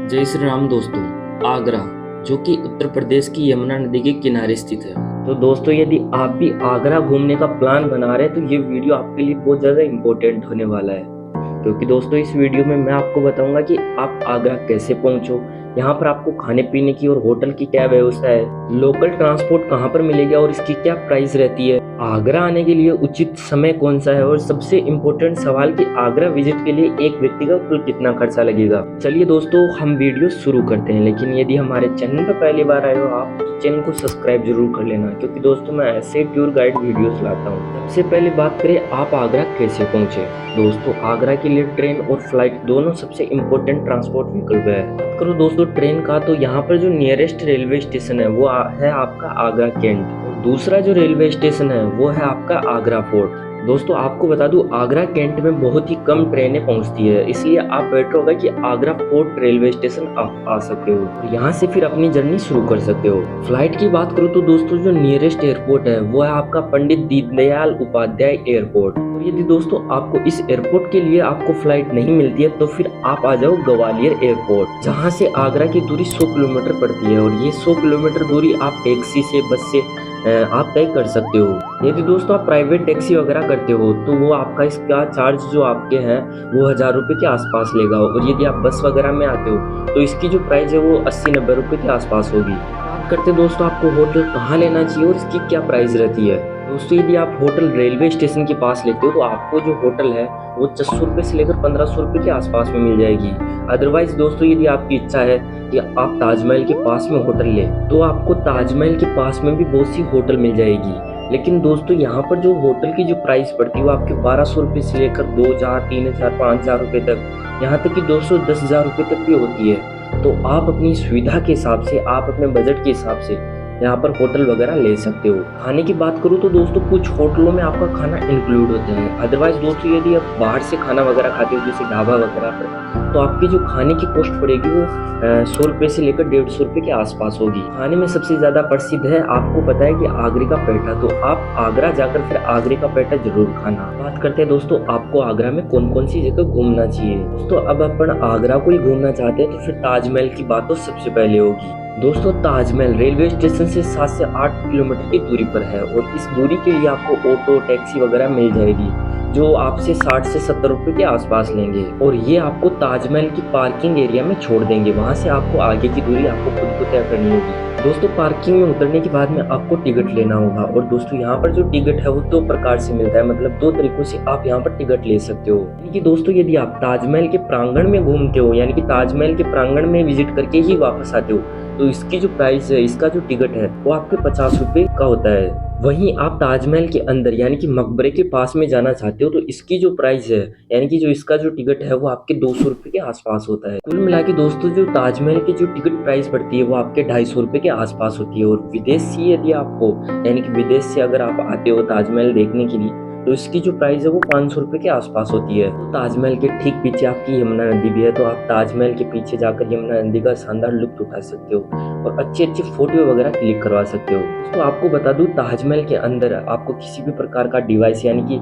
जय श्री राम दोस्तों। आगरा जो कि उत्तर प्रदेश की यमुना नदी के किनारे स्थित है। तो दोस्तों यदि आप भी आगरा घूमने का प्लान बना रहे हैं तो ये वीडियो आपके लिए बहुत ज़्यादा इम्पोर्टेंट होने वाला है, क्योंकि दोस्तों इस वीडियो में मैं आपको बताऊंगा कि आप आगरा कैसे पहुंचो, यहाँ पर आपको खाने पीने की और होटल की क्या व्यवस्था है, लोकल ट्रांसपोर्ट कहाँ पर मिलेगा और इसकी क्या प्राइस रहती है, आगरा आने के लिए उचित समय कौन सा है, और सबसे इम्पोर्टेंट सवाल कि आगरा विजिट के लिए एक व्यक्ति का कुल कितना खर्चा लगेगा। चलिए दोस्तों हम वीडियो शुरू करते हैं, लेकिन यदि हमारे चैनल पर पहली बार आए हो आप तो चैनल को सब्सक्राइब जरूर कर लेना, क्योंकि दोस्तों मैं ऐसे टूर गाइड वीडियोस लाता हूँ। सबसे पहले बात करें आप आगरा कैसे पहुंचे। दोस्तों आगरा के लिए ट्रेन और फ्लाइट दोनों सबसे इम्पोर्टेंट ट्रांसपोर्ट विकल्प है। बात करो दोस्तों ट्रेन का, तो यहाँ पर जो नियरेस्ट रेलवे स्टेशन है वो है आपका आगरा कैंट, और दूसरा जो रेलवे स्टेशन है वो है आपका आगरा फोर्ट। दोस्तों आपको बता दूं आगरा कैंट में बहुत ही कम ट्रेनें पहुंचती है, इसलिए आप बेटर होगा कि आगरा फोर्ट रेलवे स्टेशन आप आ सकते हो और यहाँ से फिर अपनी जर्नी शुरू कर सकते हो। फ्लाइट की बात करूँ तो दोस्तों जो नियरेस्ट एयरपोर्ट है वो है आपका पंडित दीनदयाल उपाध्याय एयरपोर्ट। और यदि दोस्तों आपको इस एयरपोर्ट के लिए आपको फ्लाइट नहीं मिलती है तो फिर आप आ जाओ ग्वालियर एयरपोर्ट, जहाँ से आगरा की दूरी 100 किलोमीटर पड़ती है, और ये 100 किलोमीटर दूरी आप टैक्सी से बस से आप तय कर सकते हो। यदि दोस्तों आप प्राइवेट टैक्सी वगैरह करते हो तो वो आपका इसका चार्ज जो आपके हैं वो 1000 रुपये के आसपास लेगा, और यदि आप बस वगैरह में आते हो तो इसकी जो प्राइस है वो 80-90 रुपये के आसपास होगी। बात करते हैं दोस्तों आपको होटल कहाँ लेना चाहिए और इसकी क्या प्राइस रहती है। दोस्तों यदि आप होटल रेलवे स्टेशन के पास लेते हो तो आपको जो होटल है वो 600 रुपये से लेकर 1500 रुपये के आसपास में मिल जाएगी। अदरवाइज दोस्तों यदि आपकी इच्छा है कि आप ताजमहल के पास में होटल ले तो आपको ताजमहल के पास में भी बहुत सी होटल मिल जाएगी, लेकिन दोस्तों यहाँ पर जो होटल की जो प्राइस पड़ती है वो आपके 1200 रुपये से लेकर 2000, 3000, 5000 रुपये तक, यहाँ तक कि 210,000 रुपये तक भी होती है। तो आप अपनी सुविधा के हिसाब से, आप अपने बजट के हिसाब से यहाँ पर होटल वगैरह ले सकते हो। खाने की बात करूँ तो दोस्तों कुछ होटलों में आपका खाना इंक्लूड होता है, अदरवाइज दोस्तों यदि आप बाहर से खाना वगैरह खाते हो जैसे ढाबा वगैरह पर, तो आपकी जो खाने की कॉस्ट पड़ेगी वो 100 रुपये से लेकर 150 रुपये के आसपास होगी। खाने में सबसे ज़्यादा प्रसिद्ध है, आपको पता है कि आगरे का पेठा, तो आप आगरा जाकर फिर आगरे का पेठा जरूर खाना। बात करते हैं दोस्तों आपको आगरा में कौन कौन सी जगह घूमना चाहिए। दोस्तों अब अपन आगरा को ही घूमना चाहते हैं तो फिर ताजमहल की बात तो सबसे पहले होगी। दोस्तों ताजमहल रेलवे स्टेशन से 7 से 8 किलोमीटर की दूरी पर है, और इस दूरी के लिए आपको ऑटो टैक्सी वगैरह मिल जाएगी जो आपसे 60 से 70 रुपये के आसपास लेंगे, और ये आपको ताजमहल की पार्किंग एरिया में छोड़ देंगे। वहाँ से आपको आगे की दूरी आपको खुद को तय करनी होगी। दोस्तों पार्किंग में उतरने के बाद में आपको टिकट लेना होगा, और दोस्तों यहाँ पर जो टिकट है वो 2 प्रकार से मिलता है, मतलब 2 तरीकों से आप यहाँ पर टिकट ले सकते हो। यानी कि दोस्तों यदि आप ताजमहल के प्रांगण में घूमते हो, यानी कि ताजमहल के प्रांगण में विजिट करके ही वापस आते हो, तो इसकी जो प्राइस है, इसका जो टिकट है वो आपके 50 रुपये का होता है। वहीं आप ताजमहल के अंदर यानी कि मकबरे के पास में जाना चाहते हो तो इसकी जो प्राइस है, यानी कि जो इसका जो टिकट है वो आपके 200 रुपये के आसपास होता है। कुल मिला के दोस्तों जो ताजमहल की जो टिकट प्राइस पड़ती है वो आपके 250 रुपये के आसपास होती है। और विदेश से यदि आपको, यानी कि विदेश से अगर आप आते हो ताजमहल देखने के लिए, तो इसकी जो प्राइस है वो 500 रुपये के आसपास होती है। तो ताजमहल के ठीक पीछे आपकी यमुना नदी भी है, तो आप ताजमहल के पीछे जाकर यमुना नदी का शानदार लुत्फ उठा सकते हो और अच्छी अच्छी फोटो वगैरह क्लिक करवा सकते हो। तो आपको बता दूं ताजमहल के अंदर आपको किसी भी प्रकार का डिवाइस यानी कि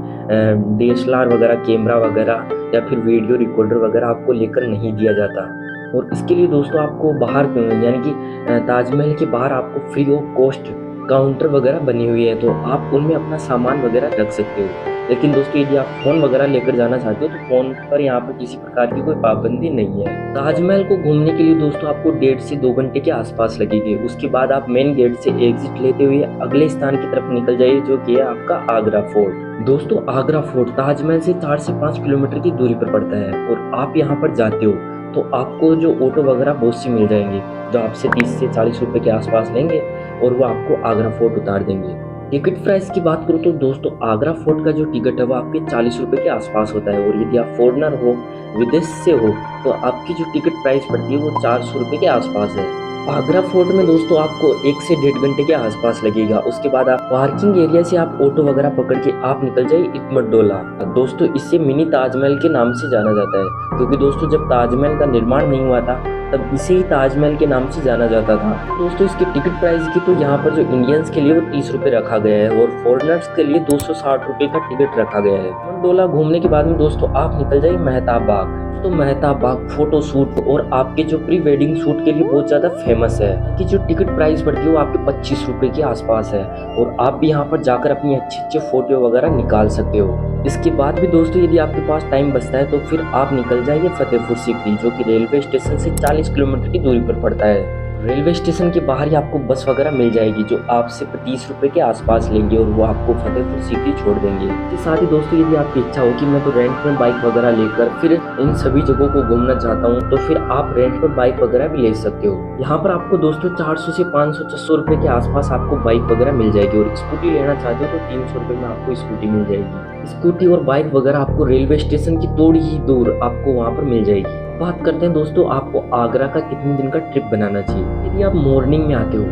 DSLR वगैरह, कैमरा वगैरह या फिर वीडियो रिकॉर्डर वगैरह आपको लेकर नहीं दिया जाता। और इसके लिए दोस्तों आपको बाहर यानी कि ताजमहल के बाहर आपको फ्री ऑफ कॉस्ट काउंटर वगैरह बनी हुई है, तो आप उनमें अपना सामान वगैरह रख सकते हो। लेकिन दोस्तों यदि आप फ़ोन वगैरह लेकर जाना चाहते हो तो फ़ोन पर यहाँ पर किसी प्रकार की कोई पाबंदी नहीं है। ताजमहल को घूमने के लिए दोस्तों आपको 1.5 से 2 घंटे के आसपास लगेंगे। उसके बाद आप मेन गेट से एग्जिट लेते हुए अगले स्थान की तरफ निकल जाइए, जो कि है आपका आगरा फोर्ट। दोस्तों आगरा फोर्ट ताजमहल से 4 से 5 किलोमीटर की दूरी पर पड़ता है, और आप यहाँ पर जाते हो तो आपको जो ऑटो वगैरह बहुत सी मिल जाएंगे जो आपसे 30 से 40 रुपये के आसपास लेंगे, और वो आपको आगरा फोर्ट उतार देंगे। टिकट प्राइस की बात करूँ तो दोस्तों आगरा फोर्ट का जो टिकट है वो आपके 40 रुपये के आसपास होता है, और यदि आप फॉरेनर हो, विदेश से हो, तो आपकी जो टिकट प्राइस पड़ती है वो 400 रुपये के आसपास है। आगरा फोर्ट में दोस्तों आपको 1 से 1.5 घंटे के आसपास लगेगा। उसके बाद आप पार्किंग एरिया से आप ऑटो वगैरह पकड़ के आप निकल जाइए इटमटडोला। दोस्तों इसे मिनी ताजमहल के नाम से जाना जाता है, क्योंकि दोस्तों जब ताजमहल का निर्माण नहीं हुआ था तब इसे ही ताजमहल के नाम से जाना जाता था। दोस्तों इसकी टिकट प्राइस की तो यहाँ पर जो इंडियंस के लिए वो 30 रुपये रखा गया है, और फॉरेनर्स के लिए 260 रुपये का टिकट रखा गया है। इटमटडोला घूमने के बाद में दोस्तों आप निकल जाइए मेहताब बाग, तो मेहता बाग फोटो शूट और आपके जो प्री वेडिंग शूट के लिए बहुत ज़्यादा फेमस है कि जो टिकट प्राइस पड़ती है वो आपके 25 रुपए के आसपास है और आप भी यहाँ पर जाकर अपनी अच्छे अच्छे फोटो वगैरह निकाल सकते हो। इसके बाद भी दोस्तों यदि आपके पास टाइम बचता है तो फिर आप निकल जाइए फतेहपुर सीकरी, जो कि रेलवे स्टेशन से 40 किलोमीटर की दूरी पर पड़ता है। रेलवे स्टेशन के बाहर ही आपको बस वगैरह मिल जाएगी जो आपसे 30 रुपए के आसपास लेंगे और वो आपको फतेहपुर सीकरी छोड़ देंगे। इसके साथ ही दोस्तों यदि आपकी इच्छा हो कि मैं तो रेंट में बाइक वगैरह लेकर फिर इन सभी जगहों को घूमना चाहता हूँ तो फिर आप रेंट पर बाइक वगैरह भी ले सकते हो। यहाँ पर आपको दोस्तों 400 से 500-600 रुपए के आसपास आपको बाइक वगैरह मिल जाएगी और स्कूटी लेना चाहते हो तो 300 रुपए में आपको स्कूटी मिल जाएगी। स्कूटी और बाइक वगैरह आपको रेलवे स्टेशन की थोड़ी ही दूर आपको वहाँ पर मिल जाएगी। बात करते हैं दोस्तों आपको आगरा का कितने दिन का ट्रिप बनाना चाहिए। यदि आप मॉर्निंग में आते हो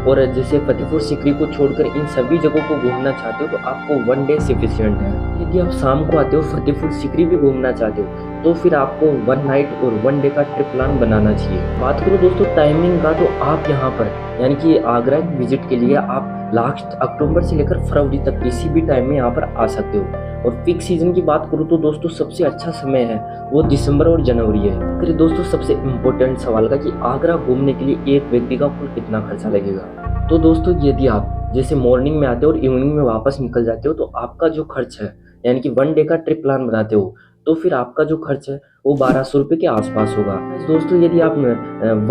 और जैसे फतेहपुर सीकरी को छोड़कर इन सभी जगहों को घूमना चाहते हो तो आपको 1 डे सफिशिएंट है। यदि आप शाम को आते हो फतेहपुर सीकरी भी घूमना चाहते हो तो फिर आपको 1 नाइट और 1 डे का ट्रिप प्लान बनाना चाहिए। बात करो दोस्तों टाइमिंग का तो आप यहाँ पर यानी कि आगरा विजिट के लिए आप लास्ट अक्टूबर से लेकर फरवरी तक किसी भी टाइम में यहाँ पर आ सकते हो। और पीक सीजन की बात करूँ तो दोस्तों सबसे अच्छा समय है वो दिसंबर और जनवरी है। फिर दोस्तों सबसे इम्पोर्टेंट सवाल का कि आगरा घूमने के लिए एक व्यक्ति का कुल कितना खर्चा लगेगा। तो दोस्तों यदि आप जैसे मॉर्निंग में आते हो और इवनिंग में वापस निकल जाते हो तो आपका जो खर्च है यानी कि 1 डे का ट्रिप प्लान बनाते हो तो फिर आपका जो खर्च है वो 1200 रुपये के आसपास होगा। दोस्तों यदि आप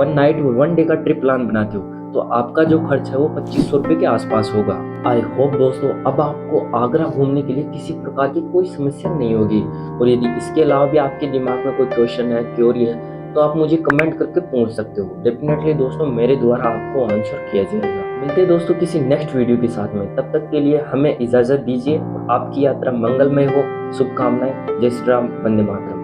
1 नाइट 1 डे का ट्रिप प्लान बनाते हो तो आपका जो खर्च है वो 2500 रुपये के आसपास होगा। आई होप दोस्तों अब आपको आगरा घूमने के लिए किसी प्रकार की कोई समस्या नहीं होगी। और यदि इसके अलावा भी आपके दिमाग में कोई क्वेश्चन है, क्वेरी है तो आप मुझे कमेंट करके पूछ सकते हो। डेफिनेटली दोस्तों मेरे द्वारा आपको आंसर किया जाएगा। मिलते हैं दोस्तों किसी नेक्स्ट वीडियो के साथ में, तब तक के लिए हमें इजाज़त दीजिए। आपकी यात्रा मंगलमय हो, शुभकामनाएं। जय श्री राम, वंदे मातरम।